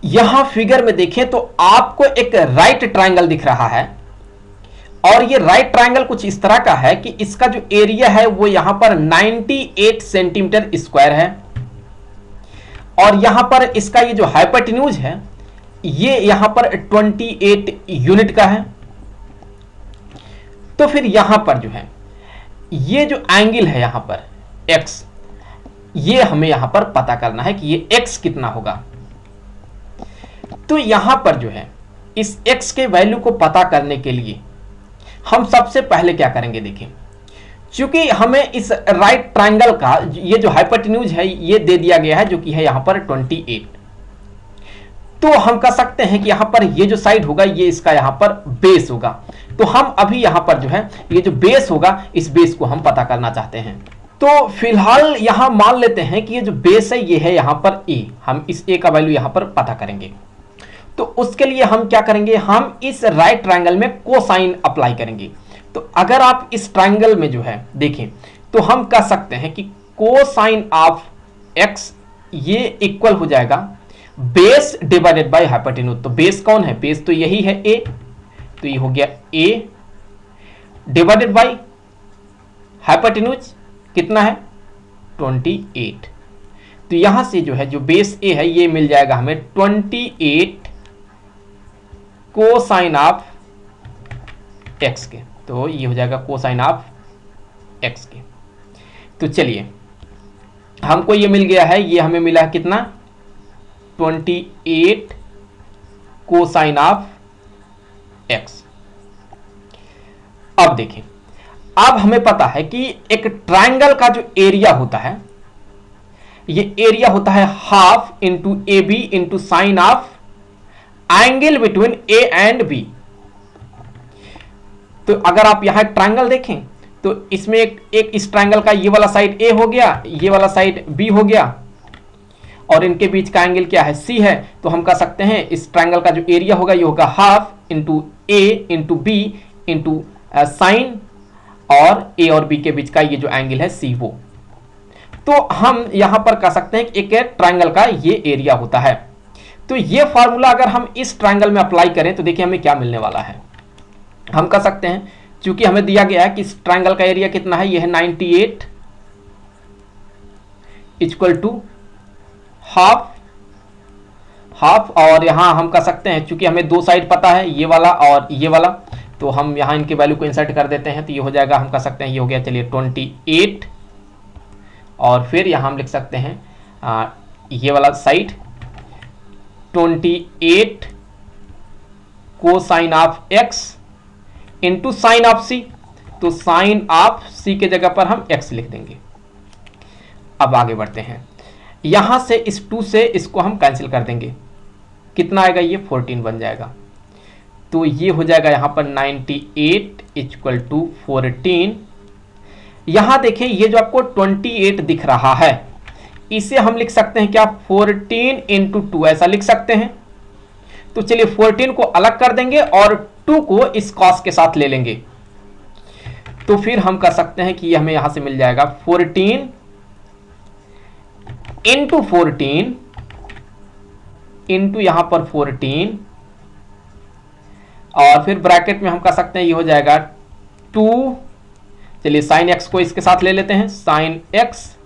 यहां फिगर में देखें तो आपको एक राइट ट्रायंगल दिख रहा है और ये राइट ट्रायंगल कुछ इस तरह का है कि इसका जो एरिया है वो यहां पर 98 सेंटीमीटर स्क्वायर है और यहां पर इसका ये जो हाइपोटेन्यूज है ये यहां पर 28 यूनिट का है। तो फिर यहां पर जो है ये जो एंगल है यहां पर x, ये हमें यहां पर पता करना है कि ये x कितना होगा। तो यहां पर जो है इस x के वैल्यू को पता करने के लिए हम सबसे पहले क्या करेंगे, देखिए क्योंकि हमें इस राइट ट्रायंगल का ये जो हाइपोटेन्यूज है ये दे दिया गया है जो कि है यहां पर 28, तो हम कह सकते हैं कि यहां पर ये जो साइड होगा ये इसका यहां पर बेस होगा। तो हम अभी यहां पर जो है ये जो बेस होगा इस बेस को हम पता करना चाहते हैं। तो फिलहाल यहां मान लेते हैं कि ये जो बेस है ये है यहां पर a, हम इस a का वैल्यू यहां पर पता करेंगे। तो उसके लिए हम क्या करेंगे, हम इस राइट ट्रायंगल में कोसाइन अप्लाई करेंगे। तो अगर आप इस ट्रायंगल में जो है देखें तो हम कह सकते हैं कि कोसाइन ऑफ x ये इक्वल हो जाएगा बेस डिवाइडेड बाय हाइपोटेन्यूज। तो बेस कौन है, बेस तो यही है a, तो ये हो गया a डिवाइडेड बाय हाइपोटेन्यूज कितना है 28। तो यहां से जो है जो बेस a है ये मिल जाएगा हमें 28 कोसाइन ऑफ x के। तो ये हो जाएगा कोसाइन ऑफ x के। तो चलिए हमको ये मिल गया है, ये हमें मिला है कितना 28 कोसाइन ऑफ x। अब देखें, अब हमें पता है कि एक ट्रायंगल का जो एरिया होता है ये एरिया होता है half into A B into sine of angle between A and B. तो अगर आप यहां ट्रायंगल देखें तो इसमें एक इस ट्रायंगल का ये वाला साइड ए हो गया, ये वाला साइड बी हो गया और इनके बीच का एंगल क्या है सी है। तो हम कह सकते हैं इस ट्रायंगल का जो एरिया होगा ये होगा हाफ इंटू ए इंटू बी इंटू साइन और ए और बी के बीच का ये जो एंगल है सी वो। तो हम यहां पर कह सकते हैं कि एक ट्रायंगल का ये एरिया होता है। तो ये फार्मूला अगर हम इस ट्रायंगल में अप्लाई करें तो देखिए हमें क्या मिलने वाला है। हम कह सकते हैं क्योंकि हमें दिया गया है कि इस ट्रायंगल का एरिया कितना है, ये है 98 इक्वल टू हाफ हाफ, और यहां हम कह सकते हैं क्योंकि हमें दो साइड पता है ये वाला और ये वाला, तो हम यहां इनके वैल्यू को इंसर्ट कर देते हैं। तो ये हो जाएगा, हम कह सकते हैं ये हो गया चलिए 28 और फिर यहां हम लिख सकते हैं ये वाला side 28 cosine of x into sine of c। तो साइन ऑफ c के जगह पर हम x लिख देंगे। अब आगे बढ़ते हैं, यहां से इस 2 से इसको हम कैंसिल कर देंगे, कितना आएगा ये 14 बन जाएगा। तो ये हो जाएगा यहां पर 98 इक्वल टू 14। यहां देखें ये जो आपको 28 दिख रहा है इसे हम लिख सकते हैं क्या 14 इंटू 2 ऐसा लिख सकते हैं। तो चलिए 14 को अलग कर देंगे और 2 को इस कॉस के साथ ले लेंगे। तो फिर हम कर सकते हैं कि ये हमें यहां से मिल जाएगा 14 इंटू 14 इंटू यहां पर 14 और फिर ब्रैकेट में हम कर सकते हैं ये हो जाएगा 2, चलिए साइन x को इसके साथ ले लेते हैं, साइन x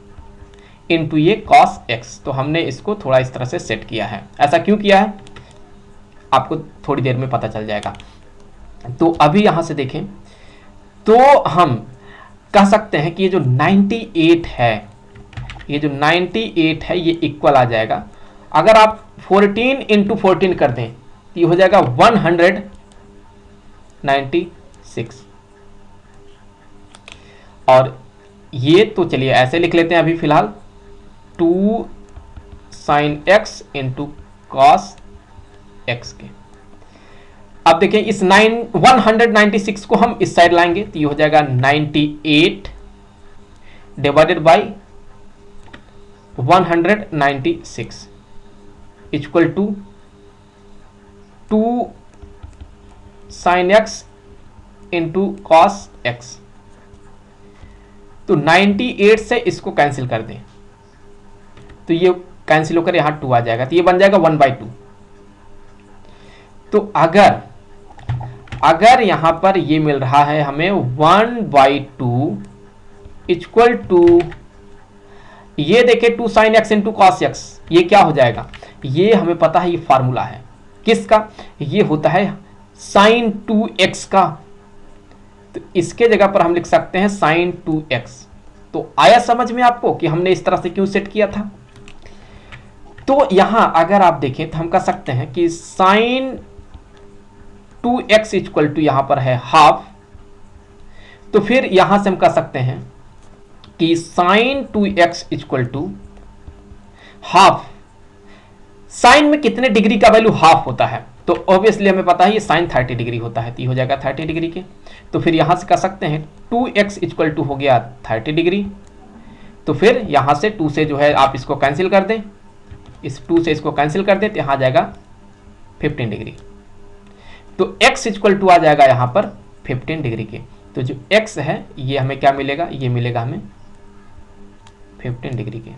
इंटू ये कॉस x। तो हमने इसको थोड़ा इस तरह से सेट किया है। ऐसा क्यों किया है आपको थोड़ी देर में पता चल जाएगा। तो अभी यहां से देखें तो हम कह सकते हैं कि ये जो 98 है, ये जो 98 है ये इक्वल आ जाएगा, अगर आप 14 इंटू 14 कर दें तो ये हो जाएगा 196। और ये तो चलिए ऐसे लिख लेते हैं अभी फिलहाल 2 sine x into cos x के। अब देखिए इस 196 को हम इस साइड लाएंगे तो ये हो जाएगा 98 divided by 196 equal to 2 sine x into cos x। तो 98 से इसको कैंसिल कर दें तो ये कैंसिल होकर यहाँ 2 आ जाएगा, तो ये बन जाएगा 1/2। तो अगर यहां पर ये मिल रहा है हमें 1/2 इक्वल टू, ये देखें 2 sin x into cos x, ये क्या हो जाएगा, ये हमें पता है, ये फार्मूला है किसका, ये होता है sin 2x का। तो इसके जगह पर हम लिख सकते हैं sin 2x। तो आया समझ में आपको कि हमने इस तरह से क्यों सेट किया था। तो यहां अगर आप देखें तो हम कह सकते हैं कि sin 2x इक्वल टू यहां पर है हाफ। तो फिर यहां से हम कह सकते हैं कि sin 2x equal to half. Sine में कितने डिग्री का वैल्यू हाफ होता है, तो ऑब्वियसली हमें पता है ये साइन 30 डिग्री होता है, तो ये हो जाएगा 30 डिग्री के। तो फिर यहां से कह सकते हैं 2x इक्वल टू हो गया 30 डिग्री। तो फिर यहां से 2 से जो है आप इसको कैंसिल कर दें, इस 2 से इसको कैंसिल कर दें, तो यहां आ जाएगा 15 डिग्री। तो x इक्वल टू आ जाएगा यहां पर 15 डिग्री के। तो जो x है ये हमें क्या मिलेगा, ये मिलेगा हमें 15 डिग्री के।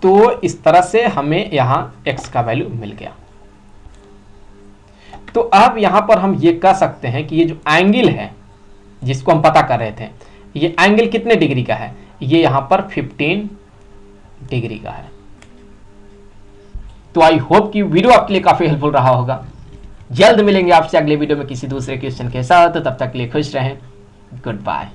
तो इस तरह से हमें यहां x का वैल्यू मिल गया। तो अब यहां पर हम ये कह सकते हैं कि ये जो एंगल है जिसको हम पता कर रहे थे, ये एंगल कितने डिग्री का है, ये यहां पर 15 डिग्री का है। तो आई होप कि वीडियो आपके लिए काफी हेल्पफुल रहा होगा। जल्द मिलेंगे आपसे अगले वीडियो में किसी दूसरे क्वेश्चन के साथ, तब तक के लिए खुश रहें। Good bye.